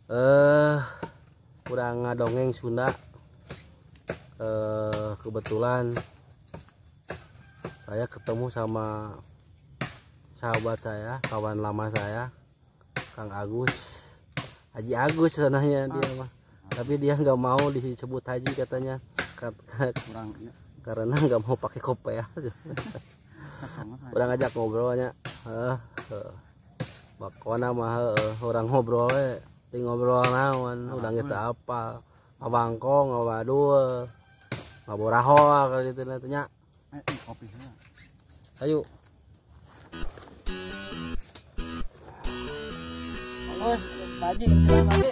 Eh, kurang ngadongeng Sunda. Kebetulan saya ketemu sama sahabat saya, kawan lama saya, Kang Agus, Haji Agus sebenarnya dia mah. Tapi dia nggak mau disebut Haji katanya, karena nggak mau pakai kopiah. Orang ngajak ngobrolnya, bakona mah orang ngobrol, ngobrol naon, udah kita apa, ngabangkong, ngabadul, ngaboraho kalau gitu nantinya. Kopi Ayo. Bos, Baji, bilang Baji.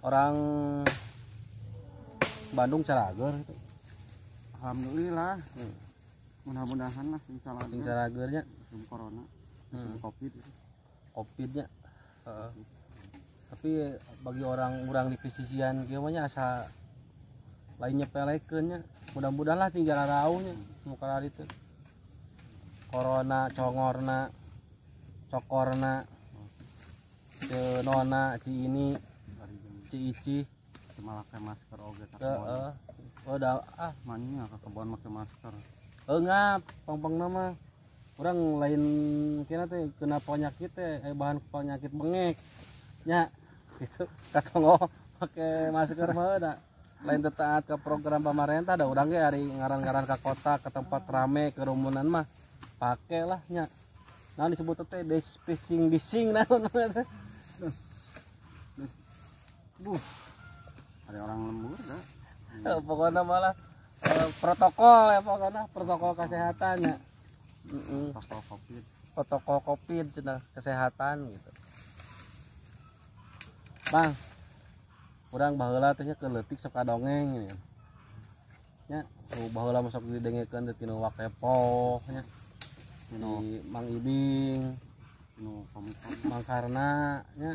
Orang Bandung Carager itu. Alhamdulillah. Mudah-mudahan lah insyaallah Caragernya corona, Covidnya. Tapi bagi orang di pesisian gimana asa lainnya pelekeunnya. Mudah-mudahan lah cing jalan rauhnya muka itu. Corona congorna, cokorna, nona ci ini Ici malah pakai masker oge udah mania ke kebon pakai masker ngap pang nama orang lain kira teh kena penyakit teh bahan penyakit bengek nya gitu katongo pakai masker mah da lain taat ke program pemerintah da urang ge ari ngaran-ngaran ke kota ke tempat rame kerumunan mah pakailah nya nah disebut teh dising naon ada orang lembur dah. Pokoknya malah protokol ya pokoknya protokol kesehatannya. Protokol COVID cina kesehatan gitu. Bang, kurang baheula teh nya keleutik sok kadongeng nya. Nya baheula masuk didengekeun teh tinu Wakepoh nya. Tinu Mang Ibing, tinu komik Mang Karna nya.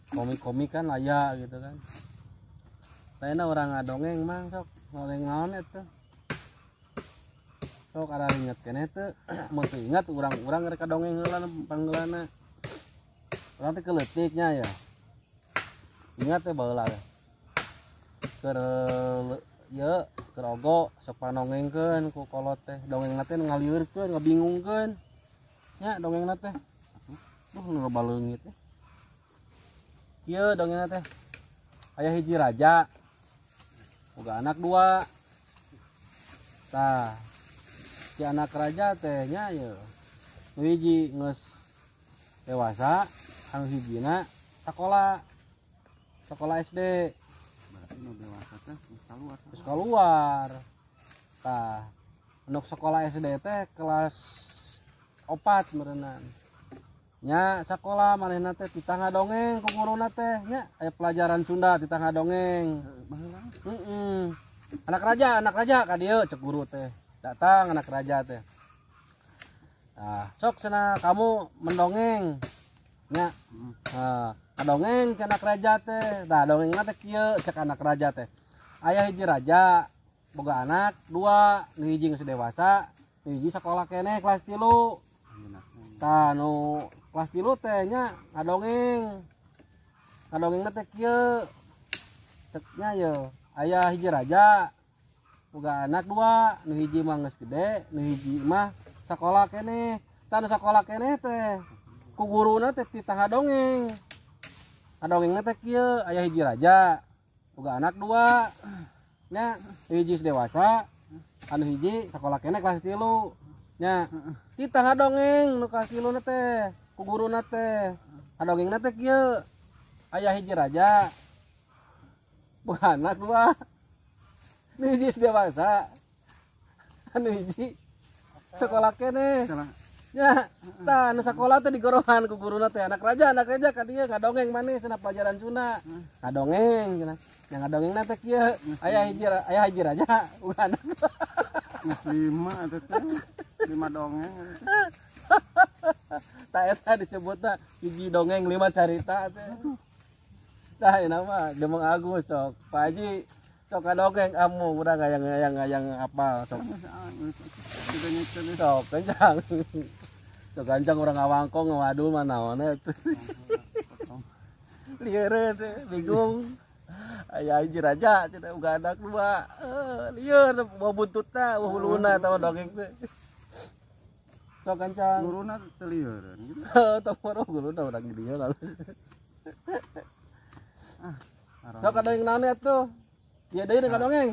Komik-komik kan layak gitu kan. Lainnya orang ngadongeng mang sok ngoleng naon itu. Sok ada inget kene teh, mun ingat urang-urang rek kadongeng heula panggeulana. Urang teh keleutiknya ya. Ingat teh baheula. Keur ye keur ogo sok panongengkeun ku kolot teh. Dongengna teh ngaliurkeun, ngabingungkeun. Nya dongengna teh. Nu baleungit teh. Iya dongengna teh aya hiji raja boga anak dua tah si anak raja teh nya ye nu hiji geus dewasa anu hijina sekolah SD berarti nu dewasa teh geus kaluar tah anu sekolah SD teh kelas 4 meureunana nya sakola manehna teh titah ngadongeng ku guruna teh nya aya pelajaran Sunda titah ngadongeng. Anak raja ka dieu cek guru teh. Datang anak raja teh. Nah, sok cenah kamu mendongeng. Nya. Kadongeng ke anak raja teh. Tah dongengna teh kieu cek anak raja teh. Aya hiji raja boga anak dua, nu hiji geus dewasa, nu hiji sakola keneh kelas 3. Tah nu kelas 3 teh nya ngadongengna teh kieu ceknya ye aya hiji raja boga anak dua, nu hiji mah geus gede, nu hiji mah sakola keneh. Tah nu sakola keneh teh ku guruna teh titah ngadongeng. Ngadongengna teh kieu aya hiji raja boga anak dua nya nu hiji dewasa, anu hiji sakola keneh kelas 3 nya titah ngadongeng nu kelas 3 teh ku guruna teh ngadongengna teh kieu aya hiji raja boga anak dua nu hiji dewasa anu hiji sekolah kene salah nya tah anu sakola teh digorohan ku guruna teh anak raja ka dieu ngadongeng maneh cenah pelajaran Sunda ngadongeng cenah yang ngadongengna teh kieu aya hiji raja uga anak geus 5 eta teh 5 dongeng eta teh. tah eta disebutna hiji dongeng 5 carita teh tah ieu mah Demeng Agus sok Pak Haji sok ngadongeng amu urang yang apa sok Sudah nyekel sok kencang sok gancang orang ngawangkong ngawadul mah naon eta lieur teh bingung aya hiji raja cenah uga anak 2 lieur bawa buntutna bawa huluna eta dongeng teh sok gancang guruna teu lieureun gitu. tong mah guruna urang di dieu lalu Arah. sok kadongeng naon atuh ieu deui nu kadongeng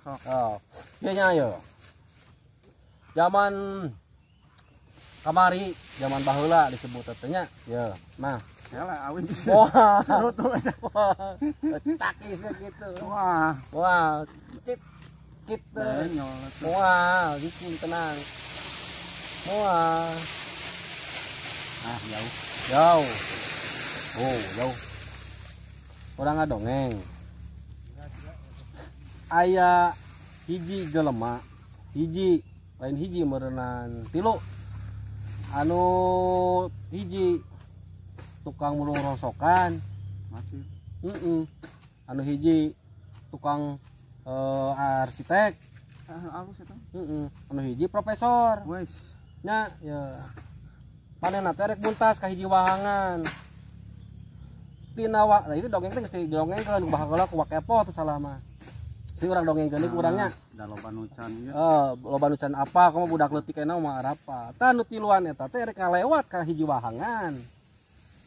Sok. oh ieu nya yo zaman kamari zaman baheula disebut teh nya ya nah Yalah awin wah seru tuh. takisnya gitu Wah, wah cit gitu nyol tuh. wah gitu tenang wah Jauh. jauh oh jauh orang ngadongeng aya hiji jelema hiji lain hiji meureunnan 3 anu hiji tukang mulung rongsokan Mati. anu hiji tukang arsitek Alus eta. anu hiji profesor Wes. nya ya manehna teh rek muntas ka hiji wahangan tina itu dongeng teh geus didongengkeun baheula ku Wakepo teh salah mah ti urang dongengkeun ku urangnya Da loba nu can ieu. loba nu can apa kamu budak leutik kenal mah apa tah nu tiluan eta teh rek ngalewat ka hiji wahangan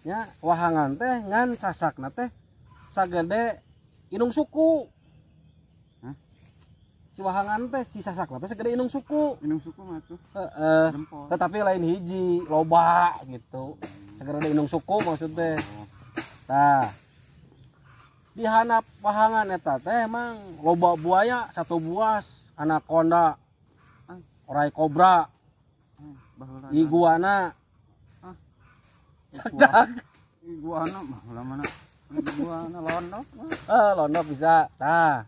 nya wahangan teh ngan sasakna teh sagede inung suku si wahangan teh si sasakna teh sagede inung suku Minum suku mah tuh. Jempol. tetapi lain hiji loba gitu sagede inung suku maksudnya tah di handap wahangan eta teh emang loba buaya satu buas anaconda orai kobra Baheula. iguana cak Iguana mah ulah mana? Iguana londok. londok bisa tah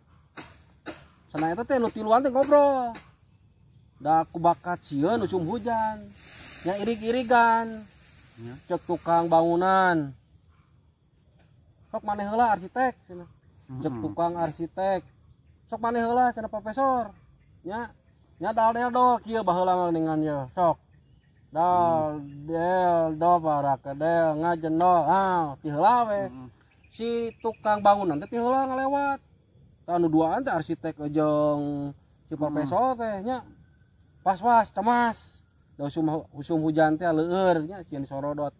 sana eta teh nu tiluan teh ngobrol da kubakat sieun musim hujan nya irig-irigan Ya. cek tukang bangunan sok maneh heula arsitek cenah cek tukang arsitek sok maneh heula cenah profesor nya dal do kieu baheula mah dengan ye sok dal del do parakedel ngajendol ti heula we si tukang bangunan teh ti heula ngalewat anu duaan teh arsitek jeung si profesor teh nya pas-pas cemas da usum hujan teh leueur nya sieun sorodot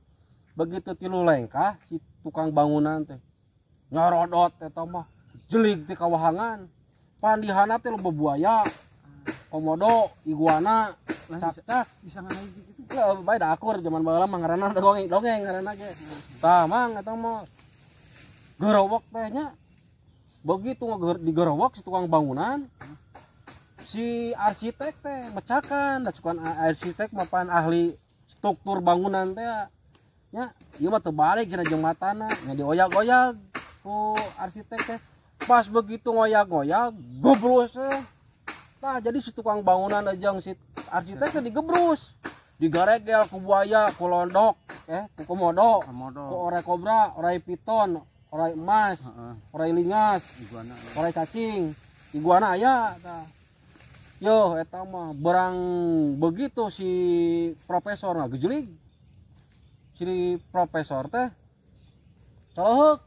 begitu tilu lengkah si tukang bangunan teh nyorodot eta mah jelig ti kawahangan pandihana teh loba buaya komodo iguana cak-cak Bisa ngana hiji gitu. bae da akur zaman baheula mah ngaranna dongeng ngaranna ge tah mang eta mah gerowok teh nya begitu digerowok si tukang bangunan si arsitek teh mecakan da cukan arsitek mapan ahli struktur bangunan teh nya ieu mah teu balik cenah jeung matana nya dioyak-oyak ku arsitek teh pas begitu ngoyak-ngoyak gebrus nah jadi si tukang bangunan jeung si arsitek teh digebrus digaregel ku buaya ku londok ku komodo ku orai kobra orai piton orai emas orai lingas Iguana. orai cacing iguana aya tah yo eta mah berang begitu si profesor ngagejelig si profesor teh coloheuk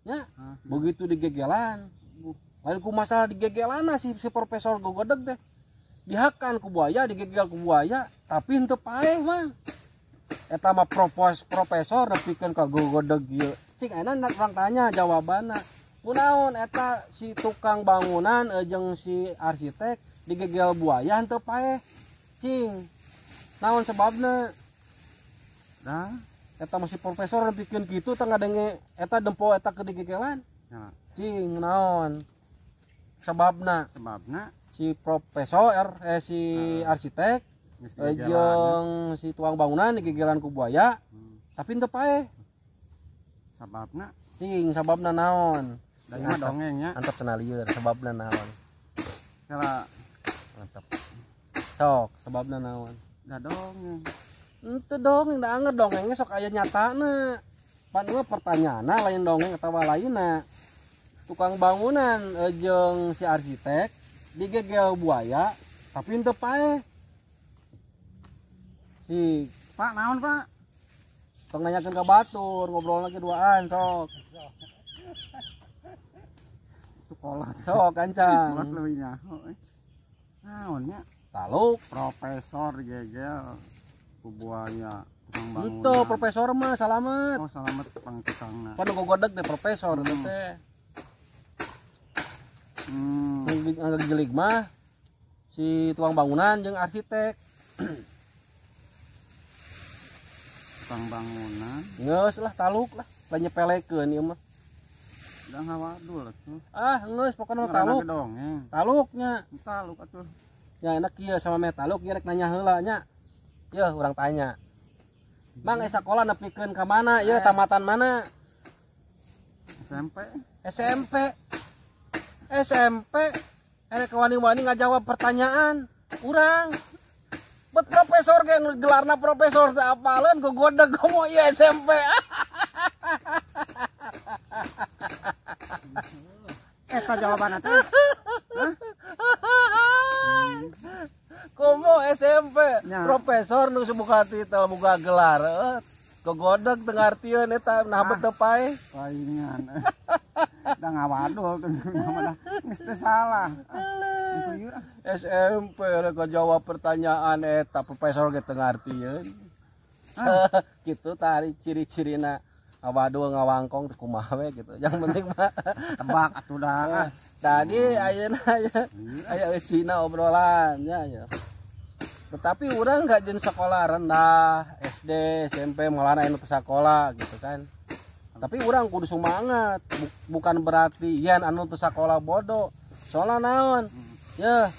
nya begitu digegelan lain ku masalah digegelanna si profesor gogodeg teh dihakan ku buaya digegel ku buaya tapi henteu paeh mah eta mah profesor nepikeun ka gogodeg ieu cing ayeuna urang tanya jawabanna kunaon eta si tukang bangunan jeung si arsitek digegel buaya henteu paeh cing naon sebabna Dah. eta masih profesor nepikeun kitu teh ngadenge eta dempo eta keur digegelan Ya. cing naon sebabna Sebabna si profesor si arsitek Geus digegelan. jeung si tuang bangunan digegelan ku buaya tapi teu paeh Sababna cing sababna naon da mah dongengnya antep cenah lieur sababna naon kala mantap sok sababna naon da dongeng. henteu dongeng da anger dongengnya sok aya nyatana pan mah pertanyaanna lain dongeng atawa lainna tukang bangunan jeung si arsitek digegel buaya tapi henteu paeh si Pak naon Pak? tong nanyakeun ka batur ngobrol lagi duaan sok Itu kolot. sok Kolot kancang leuwih nyaho. Naonnya? taluk Profesor gegel ku buaya tukang bangunan. itu profesor mah salamet Oh salamet pang tukangna. pan gogodeg teh profesor teh yang jelig mah si tukang bangunan jeung arsitek Tukang bangunan geus lah taluk lah lain nyepelekeun ieu mah da ngawadul atuh. geus pokona mah Ngaranna taluk ge dongeng. taluknya Taluk atuh. ya enak kieu sama me taluk ieu rek nanya heula nya yeuh urang tanya Mang sakola nepikeun ka mana yeuh tamatan mana SMP. SMP erek wani-wani ngajawab pertanyaan urang bet profesor ge nu gelarna profesor teh apaleun gogodeg komo ieu SMP Eta jawabanna teh. komo SMP Ya. profesor nu sebuka titel boga gelar gogodeg teu ngartieun eta nah bet teu paeh Paingan. Da ngawadul teh mah geus teu salah. SMP rek jawab pertanyaan eta profesor ge teu ngartieun kitu tari ciri-cirina awadul ngawangkong teh kumaha we gitu yang penting mah Tebak atuh dah. tadi ayeuna aya eusina obrolan ya tetapi urang enggak jeung sekolah rendah SD SMP malah anu teu sakola gitu kan tapi urang kudu semangat bukan berarti yen anu teu sakola bodoh soalna naon ya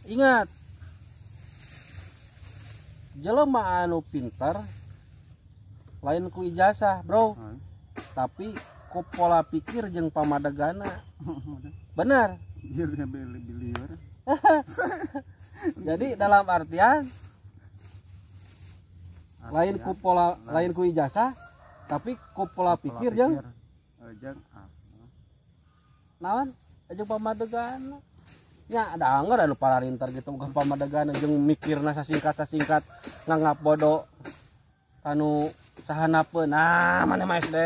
ingat jelema anu pinter lain ku ijazah bro tapi ku pola pikir jeung pamadegana bener Biar beli-beli. jadi dalam artian lain ku pola lain ku ijazah tapi ku pola pikir jeung naon jeung pamadegana nya ada anggar anu pararinter gitu bukan pamadegana jeung mikirna sasingkat nganggap bodoh anu sahanapeun mana mah SD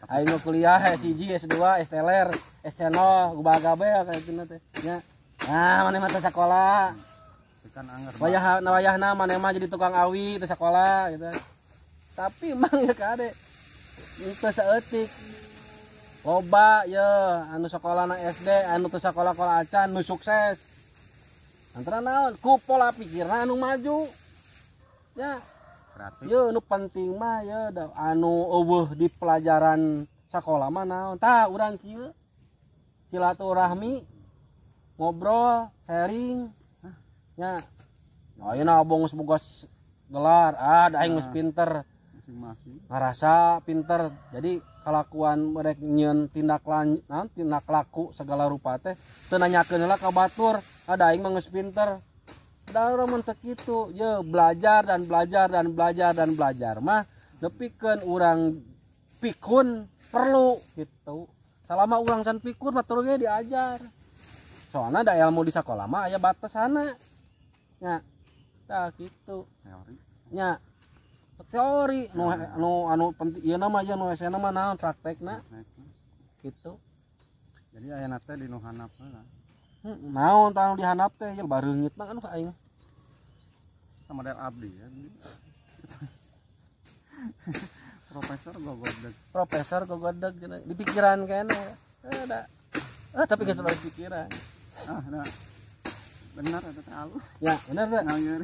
aing kuliah S1 S2 STLR SC0 gubaga bae kayak kitu teh nya mana mah teh sakola Kan anger. wayahna mana mah jadi tukang awi teh sakola gitu tapi emang ya kade teu saeutik loba ye anu sakolana SD anu teu sakola-kola acan nu sukses antara naon ku pola pikirna anu maju ya Kreatif. ye nu penting mah ye anu eueuh di pelajaran sakola mah naon tah urang kieu silaturahmi ngobrol sharing nya ayeuna abong geus boga gelar da aing geus pinter Masing-masing. ngarasa pinter jadi kalakuan mereka nyeun tindak laku segala rupa teh teu nanyakeun heula ka batur ada aing mah geus pinter da urang mah teu kitu ye belajar mah nepikeun urang pikun perlu gitu selama urang can pikun mah terus ge diajar soalna da ilmu di sakola mah aya batasanna nya tah kitu Teori. nya teori anu penting ieu mah aya nu esena mah naon praktekna gitu Jadi ayeuna teh di nu handap heula. naon tah di handap teh jeung bareungit mah anu ka aing Model abdi ya. profesor gogodeg cenah di pikiran kene ada tapi geus di pikiran Nah. Benar eta teh alus. ya bener teh Ngangeur.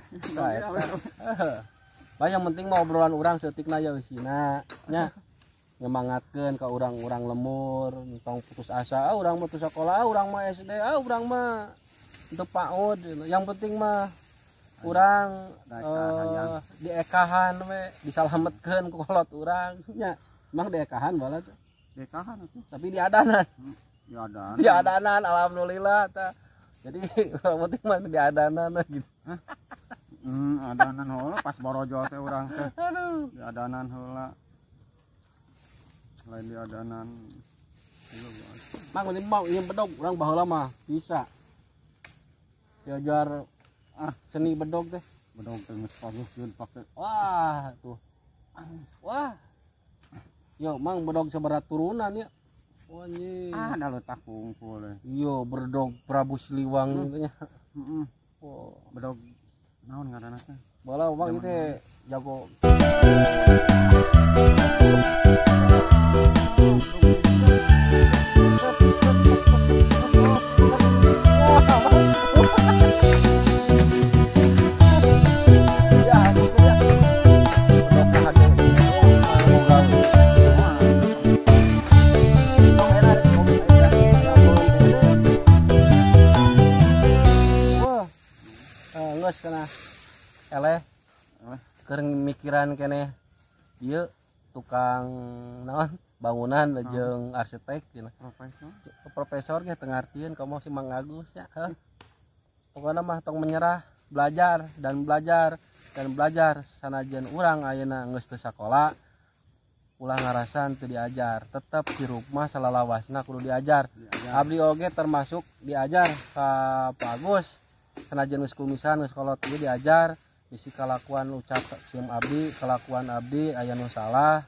yang penting mah obrolan urang seutikna ya eusina nya nyemangatkeun ka urang-urang lemur tong putus asa urang mah teu sakola urang mah SD urang mah untuk PAUD yang penting mah urang diekahan we disalametkeun ku kolot urang nya emang diekahan bae tuh dekahan atuh. tapi diadanan diadanan alhamdulillah tah jadi yang penting mah diadanan gitu. Adanan heula pas borojol teh urang teh Aduh diadanan heula lain diadanan mang ini mau ieu bedog urang baheula mah bisa diajar seni bedog teh bedog teh geus pageuhkeun pake wah tuh wah yo mang bedog seberat turunan ya anjing ada letak kumpul yo berdog Prabu Siliwangi nya oh bedog naon ngaranna teh bola bang itu jago nges kana eleh keur mikiran keneh ieu tukang naon bangunan jeung arsitek cenah profesor ge teu ngartieun komo si Mang Agus nya heuh pokona mah tong menyerah belajar dan belajar sanajan urang ayeuna geus teu sakola ulah ngarasan teu diajar tetep hirup mah salalawasna kudu diajar abdi oge termasuk diajar ka Pak Agus sanajan geus kumisan geus kolot ieu diajar bisi kalakuan ucap sim abdi kelakuan abdi aya nu salah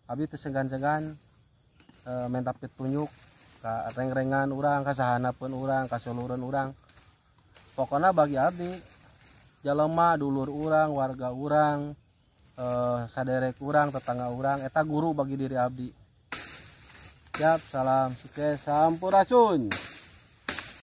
abdi teu segan-segan minta petunjuk ka reng-rengan urang ka sahanapeun urang ka sulureun urang pokona bagi abdi jalema dulur urang warga urang saderek urang tetangga urang eta guru bagi diri abdi siap salam sukses sampurasun.